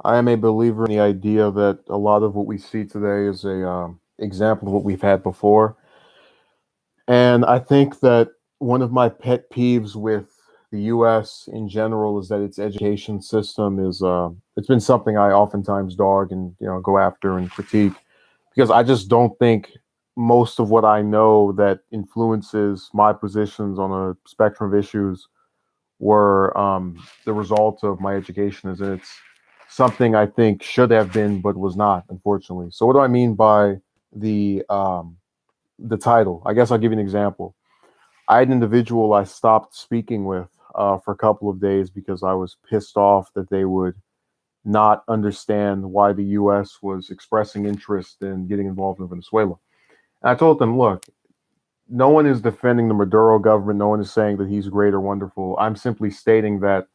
I am a believer in the idea that a lot of what we see today is a example of what we've had before. And I think that one of my pet peeves with the U.S. in general is that its education system is it's been something I oftentimes dog and go after and critique because I just don't think most of what I know that influences my positions on a spectrum of issues were the result of my education. Is it's something I think should have been but was not, unfortunately. So what do I mean by the um, the title? I guess I'll give you an example. I had an individual I stopped speaking with for a couple of days because I was pissed off that they would not understand why the U.S. was expressing interest in getting involved in Venezuela. And I told them, look, no one is defending the Maduro government. No one is saying that he's great or wonderful. I'm simply stating that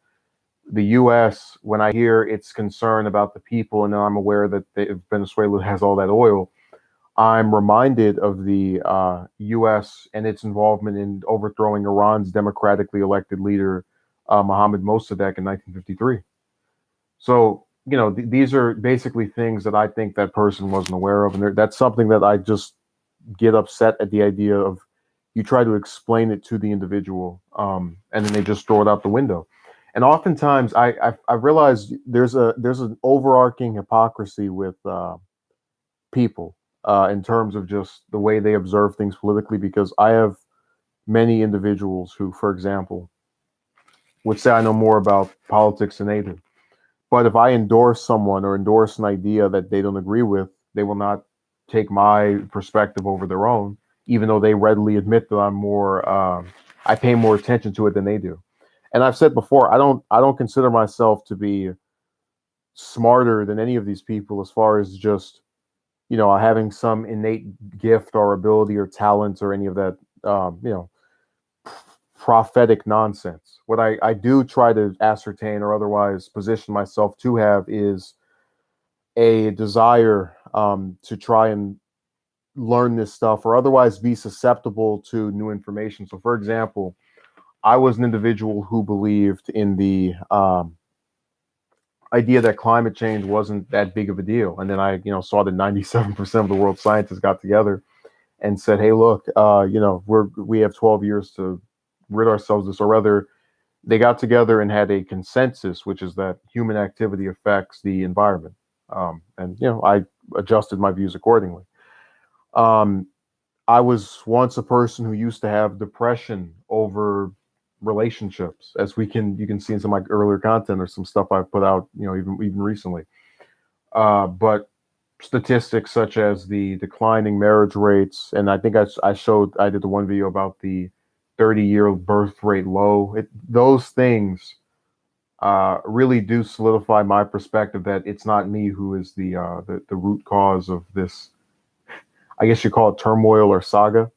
the U.S., when I hear its concern about the people, and I'm aware that Venezuela has all that oil, I'm reminded of the U.S. and its involvement in overthrowing Iran's democratically elected leader, Mohammad Mossadegh, in 1953. So, these are basically things that I think that person wasn't aware of. And that's something that I just get upset at the idea of you try to explain it to the individual, and then they just throw it out the window. And oftentimes, I realize there's an overarching hypocrisy with people in terms of just the way they observe things politically. Because I have many individuals who, for example, would say I know more about politics than they do. But if I endorse someone or endorse an idea that they don't agree with, they will not take my perspective over their own, even though they readily admit that I pay more attention to it than they do. And I've said before, I don't consider myself to be smarter than any of these people as far as just having some innate gift or ability or talent or any of that um, you know prophetic nonsense. What I do try to ascertain or otherwise position myself to have is a desire to try and learn this stuff or otherwise be susceptible to new information. So, for example, I was an individual who believed in the idea that climate change wasn't that big of a deal, and then I, saw that 97% of the world's scientists got together and said, "Hey, look, we have 12 years to rid ourselves of this," or rather, they got together and had a consensus, which is that human activity affects the environment. And I adjusted my views accordingly. Um, I was once a person who used to have depression over relationships, as you can see in some of my earlier content or some stuff I've put out, even recently. But statistics such as the declining marriage rates, and I think I did the one video about the 30-year birth rate low. Those things really do solidify my perspective that it's not me who is the root cause of this. I guess you call it turmoil or saga.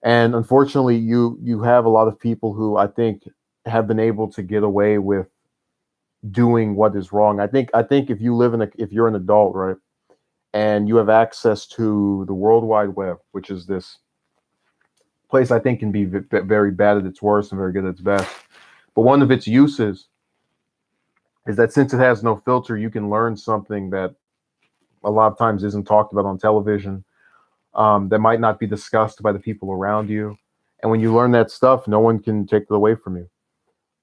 And unfortunately, you have a lot of people who I think have been able to get away with doing what is wrong. I think if you're an adult, right, and you have access to the World Wide Web, which is this place I think can be very bad at its worst and very good at its best. But one of its uses is that since it has no filter, you can learn something that a lot of times isn't talked about on television, that might not be discussed by the people around you. And when you learn that stuff, no one can take it away from you.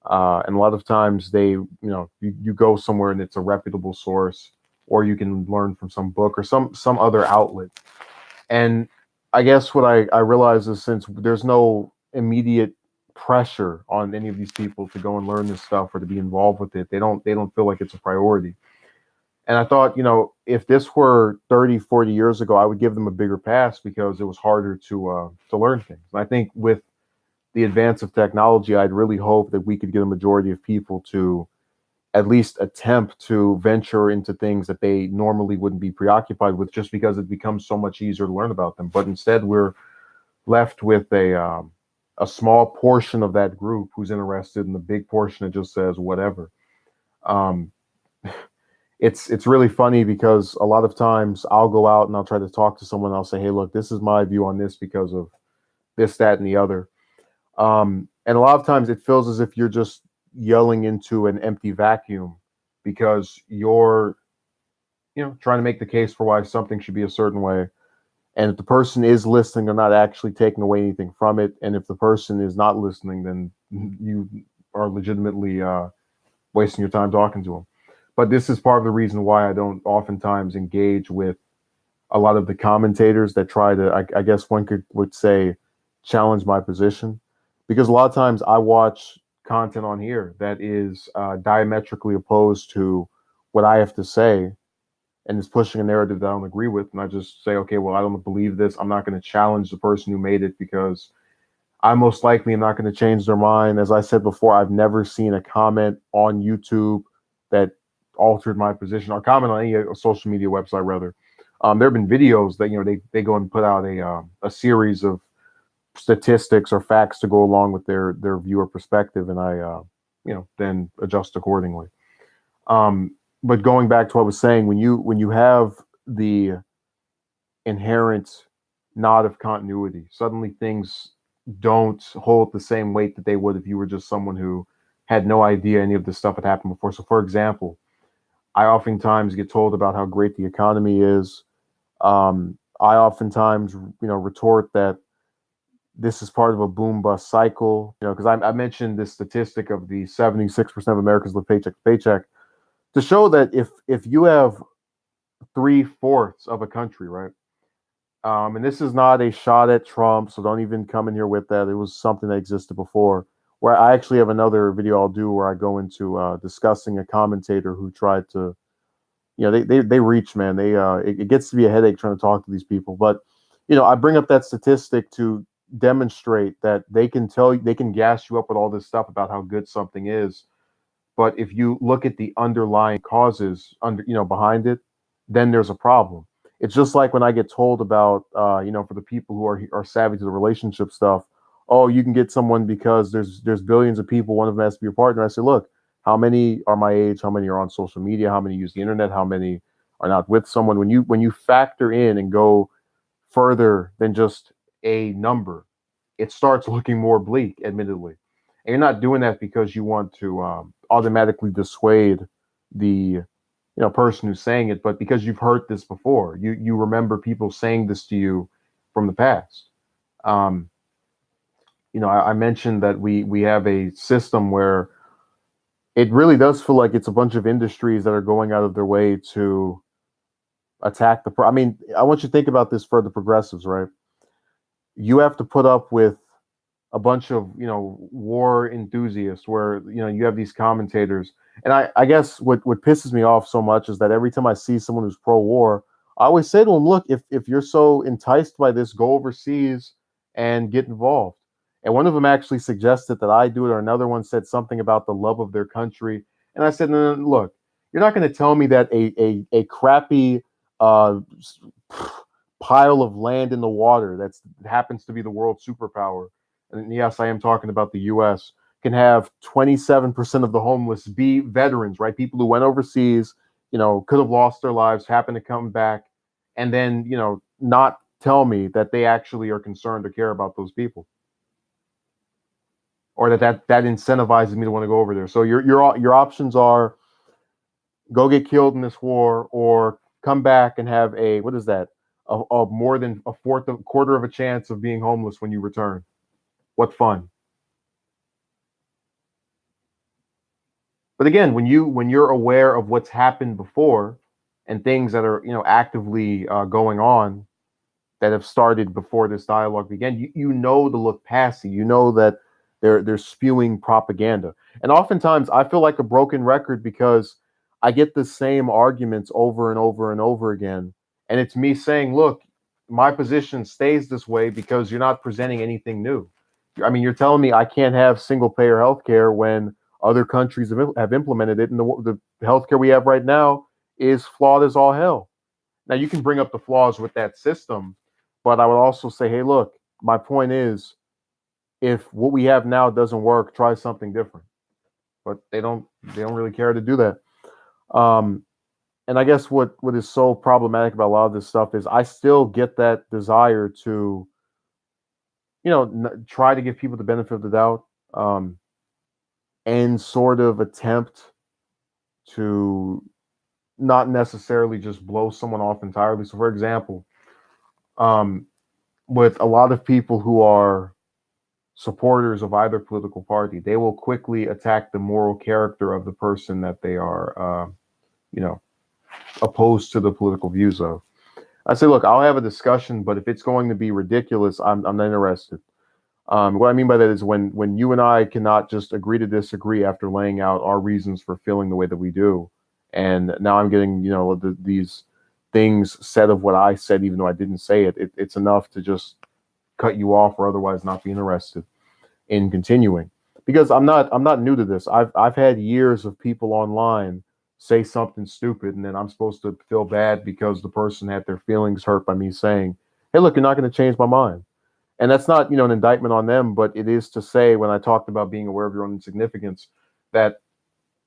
And a lot of times you go somewhere and it's a reputable source, or you can learn from some book or some other outlet. And I guess what I realize is since there's no immediate pressure on any of these people to go and learn this stuff or to be involved with it, they don't feel like it's a priority. And I thought, if this were 30, 40 years ago, I would give them a bigger pass because it was harder to learn things. And I think with the advance of technology, I'd really hope that we could get a majority of people to at least attempt to venture into things that they normally wouldn't be preoccupied with just because it becomes so much easier to learn about them. But instead, we're left with a small portion of that group who's interested, and the big portion that just says whatever. Um, it's really funny because a lot of times I'll go out and I'll try to talk to someone. I'll say, "Hey, look, this is my view on this because of this, that, and the other." And a lot of times it feels as if you're just yelling into an empty vacuum because you're, trying to make the case for why something should be a certain way. And if the person is listening, they're not actually taking away anything from it. And if the person is not listening, then you are legitimately wasting your time talking to them. But this is part of the reason why I don't oftentimes engage with a lot of the commentators that try to, I guess one would say, challenge my position, because a lot of times I watch content on here that is diametrically opposed to what I have to say, and is pushing a narrative that I don't agree with, and I just say, okay, well, I don't believe this. I'm not going to challenge the person who made it because I most likely am not going to change their mind. As I said before, I've never seen a comment on YouTube that altered my position, or comment on any social media website rather. There have been videos that they go and put out a series of statistics or facts to go along with their viewer perspective, and I then adjust accordingly. But going back to what I was saying, when you have the inherent nod of continuity, suddenly things don't hold the same weight that they would if you were just someone who had no idea any of this stuff had happened before. So, for example, I oftentimes get told about how great the economy is. I oftentimes, retort that this is part of a boom bust cycle. Because I mentioned this statistic of the 76% of Americans live paycheck to paycheck, to show that if you have 3/4 of a country, right? And this is not a shot at Trump, so don't even come in here with that. It was something that existed before. Where I actually have another video I'll do where I go into discussing a commentator who tried to, they reach, man. It gets to be a headache trying to talk to these people. But I bring up that statistic to demonstrate that they can gas you up with all this stuff about how good something is, but if you look at the underlying causes behind it, then there's a problem. It's just like when I get told about for the people who are savvy to the relationship stuff, oh, you can get someone because there's billions of people, one of them has to be your partner. I say, look, how many are my age? How many are on social media? How many use the internet? How many are not with someone? When you factor in and go further than just a number, it starts looking more bleak, admittedly. And you're not doing that because you want to automatically dissuade the person who's saying it, but because you've heard this before. You remember people saying this to you from the past. Um, I mentioned that we have a system where it really does feel like it's a bunch of industries that are going out of their way to attack I mean, I want you to think about this for the progressives, right? You have to put up with a bunch of war enthusiasts where you have these commentators, and I guess what pisses me off so much is that every time I see someone who's pro-war, I always say to them, look, if you're so enticed by this, go overseas and get involved. And one of them actually suggested that I do it, or another one said something about the love of their country, and I said, no, no, look, you're not going to tell me that a crappy uh, pile of land in the water that happens to be the world superpower, and yes, I am talking about the U.S., can have 27% of the homeless be veterans, right? People who went overseas, could have lost their lives, happen to come back, and then, not tell me that they actually are concerned or care about those people, or that incentivizes me to want to go over there. So your options are go get killed in this war, or come back and have what is that? A more than quarter of a chance of being homeless when you return. What fun! But again, when you're aware of what's happened before and things that are actively going on that have started before this dialogue began, you know to look past it. You know that they're spewing propaganda, and oftentimes I feel like a broken record because I get the same arguments over and over and over again, and it's me saying, look, my position stays this way because you're not presenting anything new. I mean, you're telling me I can't have single payer healthcare when other countries have implemented it, and the healthcare we have right now is flawed as all hell. Now, you can bring up the flaws with that system, but I would also say, hey, look, my point is, if what we have now doesn't work, try something different. But they don't really care to do that. Um, and I guess what is so problematic about a lot of this stuff is I still get that desire to try to give people the benefit of the doubt, and sort of attempt to not necessarily just blow someone off entirely. So, for example, um, with a lot of people who are supporters of either political party, they will quickly attack the moral character of the person that they are, you know, opposed to the political views of. I say, look, I'll have a discussion, but if it's going to be ridiculous, I'm not interested. What I mean by that is when you and I cannot just agree to disagree after laying out our reasons for feeling the way that we do, and now I'm getting these things said of what I said, even though I didn't say it. It's enough to just cut you off, or otherwise not be interested in continuing. Because I'm not new to this. I've had years of people online say something stupid, and then I'm supposed to feel bad because the person had their feelings hurt by me saying, "Hey, look, you're not going to change my mind." And that's not, an indictment on them, but it is to say, when I talked about being aware of your own insignificance, that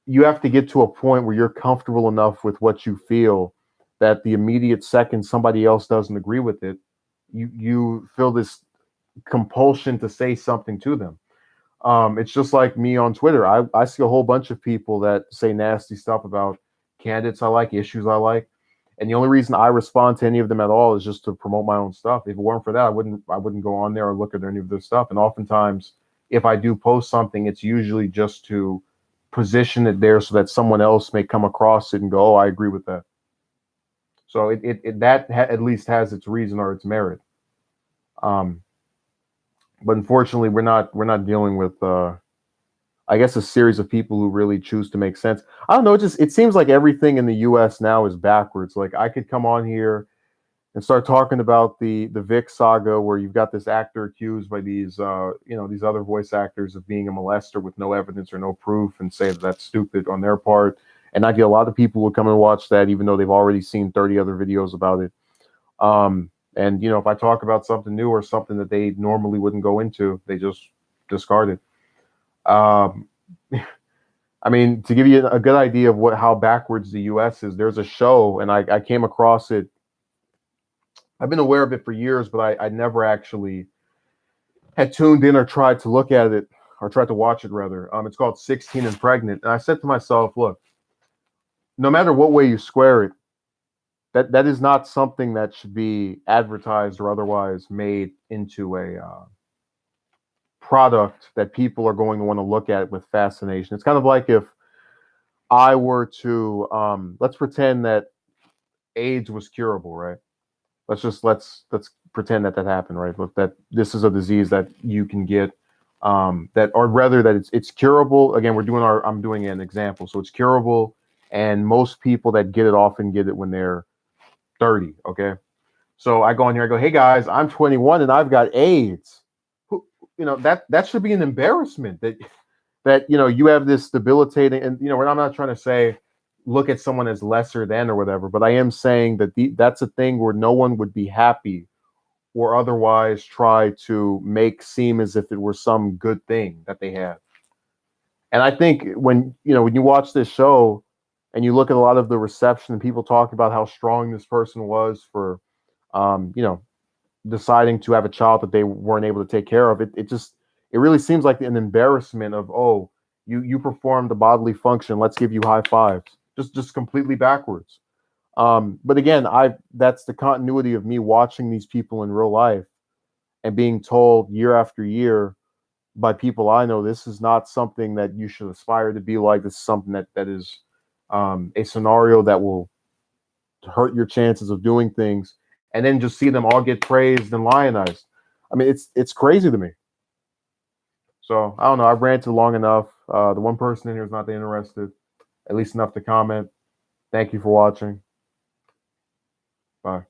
you have to get to a point where you're comfortable enough with what you feel that the immediate second somebody else doesn't agree with it, you feel this compulsion to say something to them. It's just like me on Twitter. I see a whole bunch of people that say nasty stuff about candidates I like, issues I like, and the only reason I respond to any of them at all is just to promote my own stuff. If it weren't for that, I wouldn't go on there or look at any of their stuff. And oftentimes, if I do post something, it's usually just to position it there so that someone else may come across it and go, "Oh, I agree with that." So at least has its reason or its merit. Um, but unfortunately, we're not dealing with I guess a series of people who really choose to make sense. I don't know. It seems like everything in the U.S. now is backwards. Like I could come on here and start talking about the Vic saga, where you've got this actor accused by these other voice actors of being a molester with no evidence or no proof, and say that that's stupid on their part. And I get a lot of people who come and watch that, even though they've already seen 30 other videos about it. And if I talk about something new or something that they normally wouldn't go into, they just discard it. Um, I mean, to give you a good idea of how backwards the U.S. is, there's a show, and I came across it. I've been aware of it for years, but I never actually had tuned in or tried to look at it, or tried to watch it rather. It's called 16 and Pregnant, and I said to myself, look, no matter what way you square it, that is not something that should be advertised or otherwise made into a product that people are going to want to look at with fascination. It's kind of like if I were to let's pretend that AIDS was curable, right? Let's pretend that happened, right? Look, that this is a disease that you can get, that, or rather that it's curable. Again, I'm doing an example, so it's curable, and most people that get it often get it when they're 30. Okay, so I go in here, I go, hey guys, I'm 21 and I've got AIDS. That should be an embarrassment that you have this debilitating, and I'm not trying to say look at someone as lesser than or whatever, but I am saying that that's a thing where no one would be happy or otherwise try to make seem as if it were some good thing that they had. And I think when you watch this show and you look at a lot of the reception and people talk about how strong this person was for um, you know deciding to have a child that they weren't able to take care of, it really seems like an embarrassment of, oh, you performed the bodily function, let's give you high fives. Just completely backwards. But again, that's the continuity of me watching these people in real life and being told year after year by people I know, this is not something that you should aspire to be like. This is something that is a scenario that will hurt your chances of doing things, and then just see them all get praised and lionized. I mean, it's crazy to me. So I don't know. I've ranted long enough. The one person in here is not that interested, at least enough to comment. Thank you for watching. Bye.